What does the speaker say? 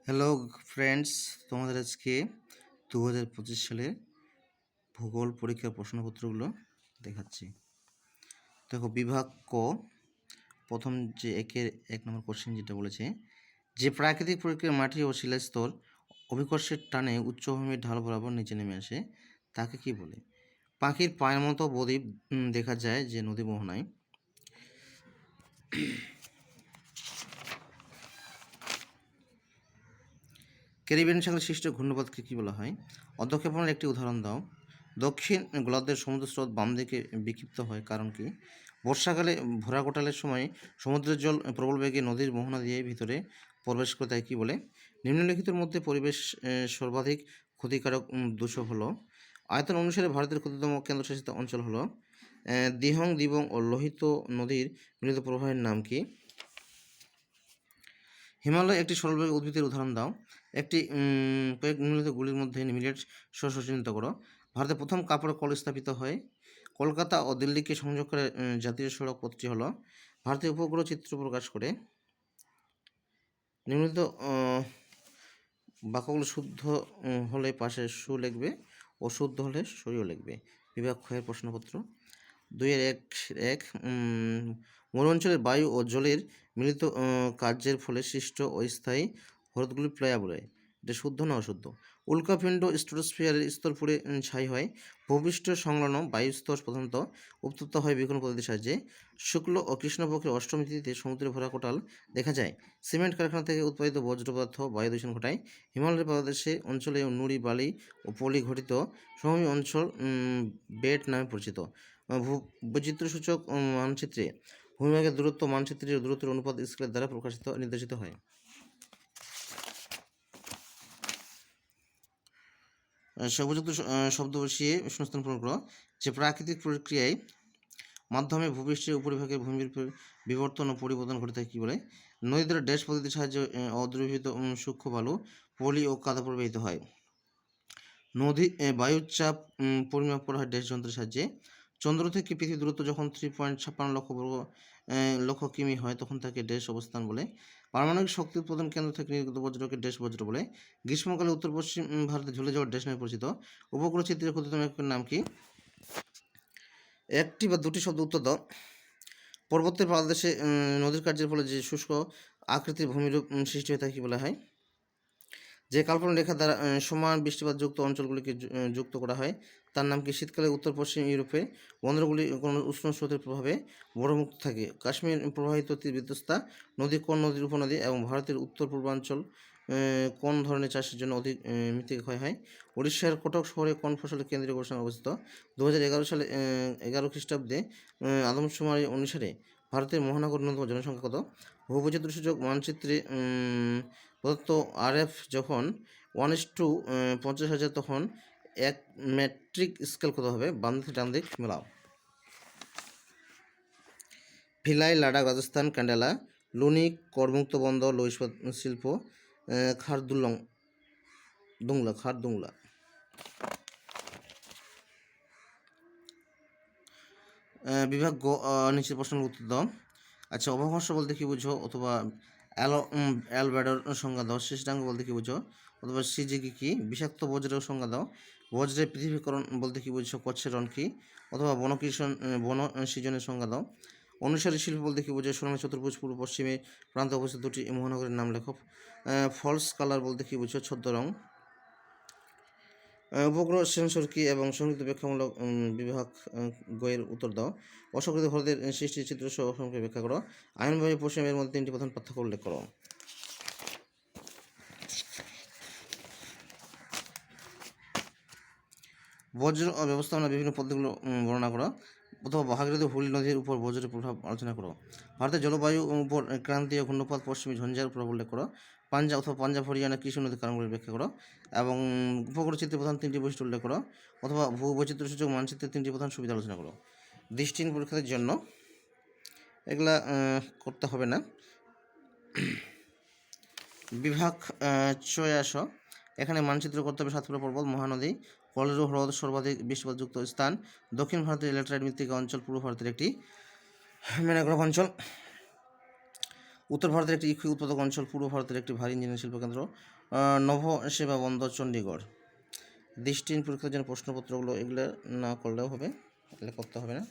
Hello friends, তোমাদের আজকে 2025 সালের ভূগোল পরীক্ষার প্রশ্নপত্রগুলো দেখাচ্ছি। দেখো, বিভাগ ক প্রথম যে এক নম্বর কোশ্চেন যেটা বলেছে, যে প্রাকৃতিক প্রক্রিয়ার মাটি ও শিলাস্তর অভিকর্ষের টানে উচ্চভূমির ঢাল বরাবর নিচে নেমে আসে তাকে কি বলে? পাখির পায়ের মতো বদ্বীপ দেখা যায় যে নদী মোহনায়। ক্যারিবিয়ান সাগরে সৃষ্ট ঘূর্ণিপাতকে কী বলা হয়? অধঃক্ষেপণের একটি উদাহরণ দাও। দক্ষিণ গোলার্ধের সমুদ্র স্রোত বাম দিকে বিক্ষিপ্ত হয় কারণ কি? বর্ষাকালে ভরা কোটালের সময় সমুদ্রের জল প্রবল বেগে নদীর মোহনা দিয়ে ভিতরে প্রবেশ করে, তাই কী বলে? নিম্নলিখিতের মধ্যে পরিবেশ সর্বাধিক ক্ষতিকারক দূষক হলো। আয়তন অনুসারে ভারতের ক্ষুদ্রতম কেন্দ্রশাসিত অঞ্চল হলো দিহং, দিবং ও লোহিত নদীর মিলিত প্রবাহের নাম কি? হিমালয় একটি সরলবেগে উদ্ভিদের উদাহরণ দাও। একটি কয়েক নিম্নলিখিত গুলির মধ্যে মিলেট শস্য চিহ্নিত করো। ভারতের প্রথম কাপড় কল স্থাপিত হয়। কলকাতা ও দিল্লিকে সংযোগ করে জাতীয় সড়ক পথটি হলো। ভারতীয় উপগ্রহ চিত্র প্রকাশ করে। নিম্নলিখিত বাক্যগুলো শুদ্ধ হলে পাশে সু লিখবে, অশুদ্ধ হলে সরিও লিখবে। বিভাগ ক্ষয়ের প্রশ্নপত্র 2-1 মরু অঞ্চলের বায়ু ও জলের মিলিত কার্যের ফলে সৃষ্ট অস্থায়ী হ্রদগুলি প্লায়া বলে। এটা শুদ্ধ না অশুদ্ধ? উল্কাপিণ্ড স্ট্রাটোস্ফিয়ারের স্তর পুড়ে ছাই হয়। ভূপৃষ্ঠ সংলগ্ন বায়ুস্তর প্রধানত উত্তপ্ত হয় বিকিরণ পদ্ধতির সাহায্যে। শুক্ল ও কৃষ্ণপক্ষের অষ্টমী তিথিতে সমুদ্রে ভরা কোটাল দেখা যায়। সিমেন্ট কারখানা থেকে উৎপাদিত বজ্র পদার্থ বায়ু দূষণ ঘটায়। হিমালয়ের পাদদেশে অঞ্চলে নুড়ি, বালি ও পলি ঘটিত সমভূমি অঞ্চল বেট নামে পরিচিত। বৈচিত্র্যসূচক মানচিত্রে ভূমিভাগের দূরত্ব মানচিত্রের দূরত্বের অনুপাত স্কেলের দ্বারা নির্দেশিত হয়। উপযুক্ত শব্দ বসিয়ে শূন্যস্থান পূরণ করো। যে প্রাকৃতিক প্রক্রিয়ায় মাধ্যমে ভূপৃষ্ঠের উপরিভাগের ভূমির বিবর্তন ও পরিবর্তন ঘটে থাকে কী বলে? নদীর দ্বারা ড্যাশ পদ্ধতির সাহায্যে অদ্রবীভূত সূক্ষ্ম বালু, পলি ও কাদা প্রবাহিত হয়। নদী বায়ুর চাপ পরিমাপ করা হয় ড্যাশ যন্ত্রের সাহায্যে। চন্দ্র থেকে পৃথিবীর দূরত্ব যখন 3.56 লক্ষ কিমি হয় তখন তাকে ড্যাশ অবস্থান বলে। পারমাণবিক শক্তি উৎপাদন কেন্দ্র থেকে নির্গত বজ্রকে ড্যাশ বজ্র বলে। গ্রীষ্মকালে উত্তর পশ্চিম ভারতে ঝুলে যাওয়ার ড্যাশ নামে পরিচিত। উপগ্রহ চিত্রের ক্ষুদ্রতম একের নাম কি? একটি বা দুটি শব্দ উত্তর দাও। পর্বতের পাদদেশে নদীর কার্যের ফলে যে শুষ্ক আকৃতির ভূমিরূপ সৃষ্টি হয়ে থাকে বলা হয়। যে কাল্পনিক রেখা দ্বারা সমান বৃষ্টিপাতযুক্ত অঞ্চলগুলিকে যুক্ত করা হয় তার নাম কি? শীতকালে উত্তর পশ্চিম ইউরোপে বন্দরগুলি কোনো উষ্ণ স্রোতের প্রভাবে বরফমুক্ত থাকে। কাশ্মীর প্রবাহিত বিতস্তা নদী কোন নদীর উপনদী এবং ভারতের উত্তর পূর্বাঞ্চল কোন ধরনের চাষের জন্য অধিক মৃত্তিকা ক্ষয় হয়? উড়িষ্যার কটক শহরে কোন ফসলের কেন্দ্রীয় গবেষণা অবস্থিত? 2011 সালে 11 খ্রিস্টাব্দে আদমশুমারি অনুসারে ভারতের মহানগর ন্যূনতম জনসংখ্যা কত? ভূবৈচিত্র্যসূচক মানচিত্রে প্রদত্ত RF যখন 1:50,000 তখন এক মেট্রিক স্কেল কত হবে? বাম দিক ডান দিক মেলাও। ভিলাই, লাডাখ রাজস্থান, ক্যান্ডালা, লুনি করমুক্ত বন্দর, লৌহ ইস্পাত শিল্প, খারদুংলা। বিভাগ গ নিচের প্রশ্নের উত্তর দাও। আচ্ছা, অবঘর্ষ বলতে কী বুঝো? অথবা অ্যালবেডোর সংজ্ঞা দাও। শেষাঙ্গ বলতে কী বুঝো? অথবা সিজিকি কী? বিষাক্ত বজ্রের সংজ্ঞা দাও। বজ্রের পৃথিবীকরণ বলতে কী বুঝছো? কচ্ছের রণ কী? অথবা বন সৃজনের সংজ্ঞা দাও। অনুসারী শিল্প বলতে কী বুঝো? সোনালী চতুর্ভুজ পূর্ব পশ্চিমে প্রান্তে অবস্থিত দুটি মহানগরের নাম লেখো। ফলস কালার বলতে কী বুঝো? ছদ্ম রং। উপগ্রহ সেন্সর কী এবং সংযুক্ত ব্যাখ্যামূলক বিভাগ গয়ের উত্তর দাও। অসকৃত হ্রদের সৃষ্টি চিত্র সহ সংক্ষেপে ব্যাখ্যা করো। আয়নবাহী পশ্চিমের মধ্যে 3টি প্রধান পার্থক্য উল্লেখ করো। বজ্র ব্যবস্থাপনা বিভিন্ন পদ্ধতিগুলো বর্ণনা করো। অথবা ভাগীরথী হুগলি নদীর উপর বজ্রের প্রভাব আলোচনা করো। ভারতের জলবায়ু উপর ক্রান্তীয় ঘূর্ণপাত পশ্চিমী ঝঞ্ঝার প্রভাব উল্লেখ করো। পাঞ্জাব হরিয়ানা কৃষি নদীর কারণগুলি ব্যাখ্যা করো এবং উপগ্রহ চিত্রের প্রধান 3টি বৈশিষ্ট্য উল্লেখ করো। অথবা ভূবৈচিত্র্যসূচক মানচিত্রের 3টি প্রধান সুবিধা আলোচনা করো। দৃষ্টিহীন পরীক্ষার্থীর জন্য এগুলা করতে হবে না। বিভাগ চয়াস, এখানে মানচিত্র করতে হবে সাতপুরা পর্বত, মহানদী, কলেজো হ্রদ, সর্বাধিক বৃষ্টিপাতযুক্ত স্থান, দক্ষিণ ভারতের ল্যাটেরাইট মৃত্তিকা অঞ্চল, পূর্ব ভারতের একটি ম্যানগ্রোভ অঞ্চল। উত্তর ভারতের একটি ইক্ষু উৎপাদক অঞ্চল, পূর্ব ভারতের একটি ভারী ইঞ্জিনিয়ারিং শিল্প কেন্দ্র, নভ সেবা বন্দর, চণ্ডীগড়। দৃষ্টিহীন পরীক্ষার জন্য প্রশ্নপত্রগুলো এগুলো না করলেও হবে, এগুলো করতে হবে না।